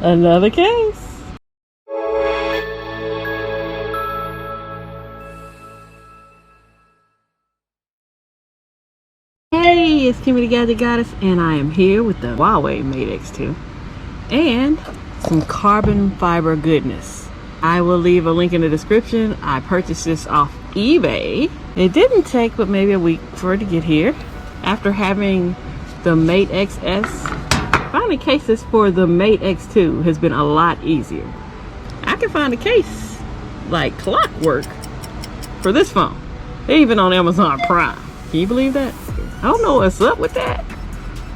Another case. Hey, it's Kimmy the Gadget Goddess, and I am here with the Huawei Mate X2 and some carbon fiber goodness. I will leave a link in the description. I purchased this off eBay. It didn't take but maybe a week for it to get here. After having the Mate XS, finding cases for the Mate X2 has been a lot easier. I can find a case like clockwork for this phone. They're even on Amazon Prime. Can you believe that? I don't know what's up with that.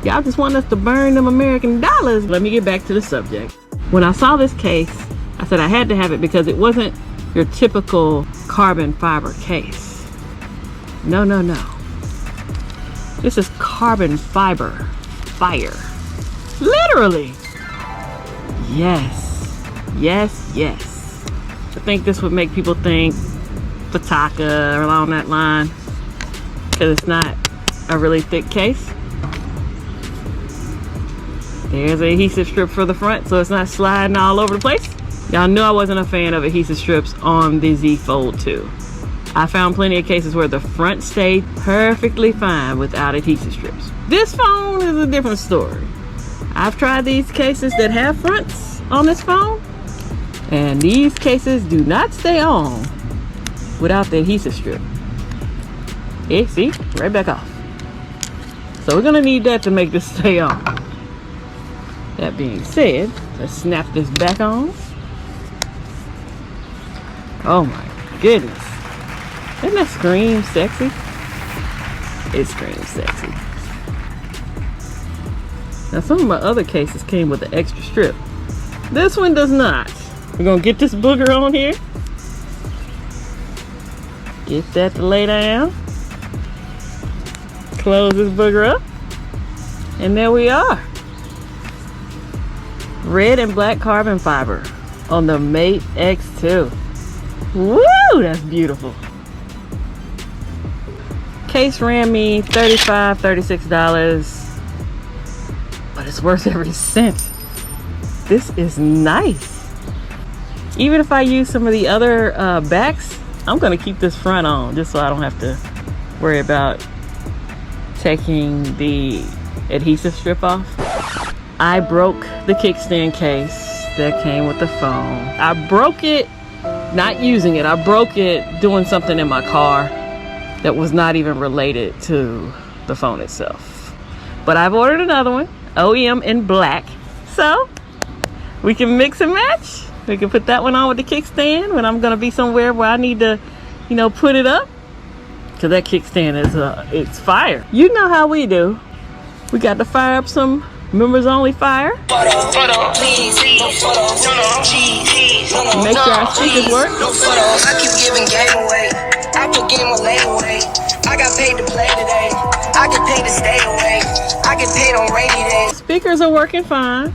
Y'all just want us to burn them American dollars. Let me get back to the subject. When I saw this case, I said I had to have it because it wasn't your typical carbon fiber case. No, no, no. This is carbon fiber fire. Literally. Yes. Yes, yes. I think this would make people think Pataka or along that line, because it's not a really thick case. There's an adhesive strip for the front, so it's not sliding all over the place. Y'all knew I wasn't a fan of adhesive strips on the Z Fold 2. I found plenty of cases where the front stayed perfectly fine without adhesive strips. This phone is a different story. I've tried these cases that have fronts on this phone, and these cases do not stay on without the adhesive strip. Yeah, see? Right back off. So we're gonna need that to make this stay on. That being said, let's snap this back on. Oh my goodness. Doesn't that scream sexy? It screams sexy. Now some of my other cases came with an extra strip. This one does not. We're gonna get this booger on here. Get that to lay down. Close this booger up. And there we are. Red and black carbon fiber on the Mate X2. Woo, that's beautiful. Case ran me $35, $36, but it's worth every cent. This is nice. Even if I use some of the other backs, I'm gonna keep this front on just so I don't have to worry about taking the adhesive strip off. I broke the kickstand case that came with the phone. I broke it not using it. I broke it doing something in my car that was not even related to the phone itself. But I've ordered another one, OEM in black. So we can mix and match. We can put that one on with the kickstand when I'm gonna be somewhere where I need to, you know, put it up. Cause that kickstand is it's fire. You know how we do. We got to fire up some members only fire. Make sure our speakers work. I keep giving game away. I put game away. I got paid to play today. I get paid to stay away. I get paid on rainy days. Speakers are working fine.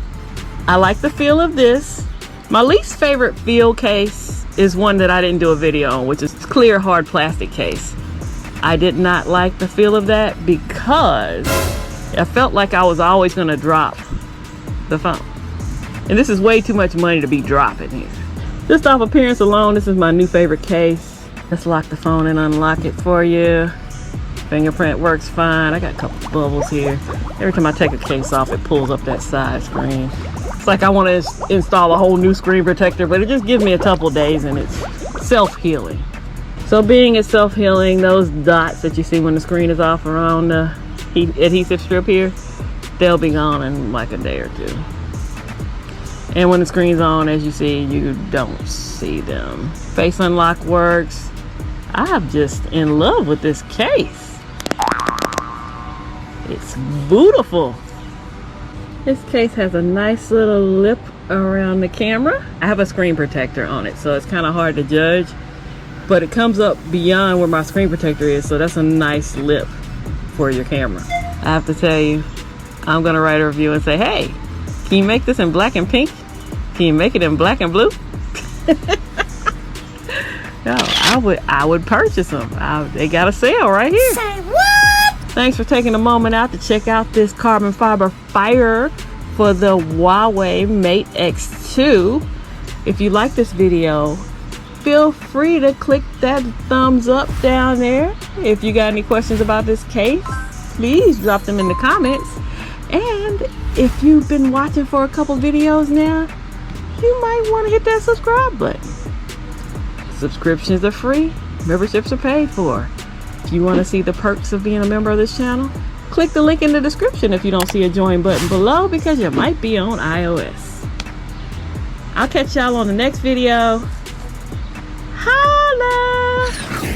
I like the feel of this. My least favorite feel case is one that I didn't do a video on, which is clear hard plastic case. I did not like the feel of that because I felt like I was always going to drop the phone. And this is way too much money to be dropping here. Just off appearance alone, this is my new favorite case. Let's lock the phone and unlock it for you. Fingerprint works fine. I got a couple bubbles here. Every time I take a case off, it pulls up that side screen. It's like I want to install a whole new screen protector, but it just gives me a couple days and it's self-healing. So being it's self-healing, those dots that you see when the screen is off around the adhesive strip here, they'll be gone in like a day or two. And when the screen's on, as you see, you don't see them. Face unlock works. I'm just in love with this case. It's beautiful. This case has a nice little lip around the camera. I have a screen protector on it, so it's kind of hard to judge. But it comes up beyond where my screen protector is, so that's a nice lip for your camera. I have to tell you, I'm gonna write a review and say, hey, can you make this in black and pink? Can you make it in black and blue? No, I would purchase them. They got a sale right here. Say what? Thanks for taking a moment out to check out this carbon fiber fire for the Huawei Mate X2. If you like this video, feel free to click that thumbs up down there. If you got any questions about this case, please drop them in the comments. And if you've been watching for a couple videos now, you might want to hit that subscribe button. Subscriptions are free, memberships are paid for. If you want to see the perks of being a member of this channel, click the link in the description if you don't see a join button below, because you might be on iOS. I'll catch y'all on the next video. Holla!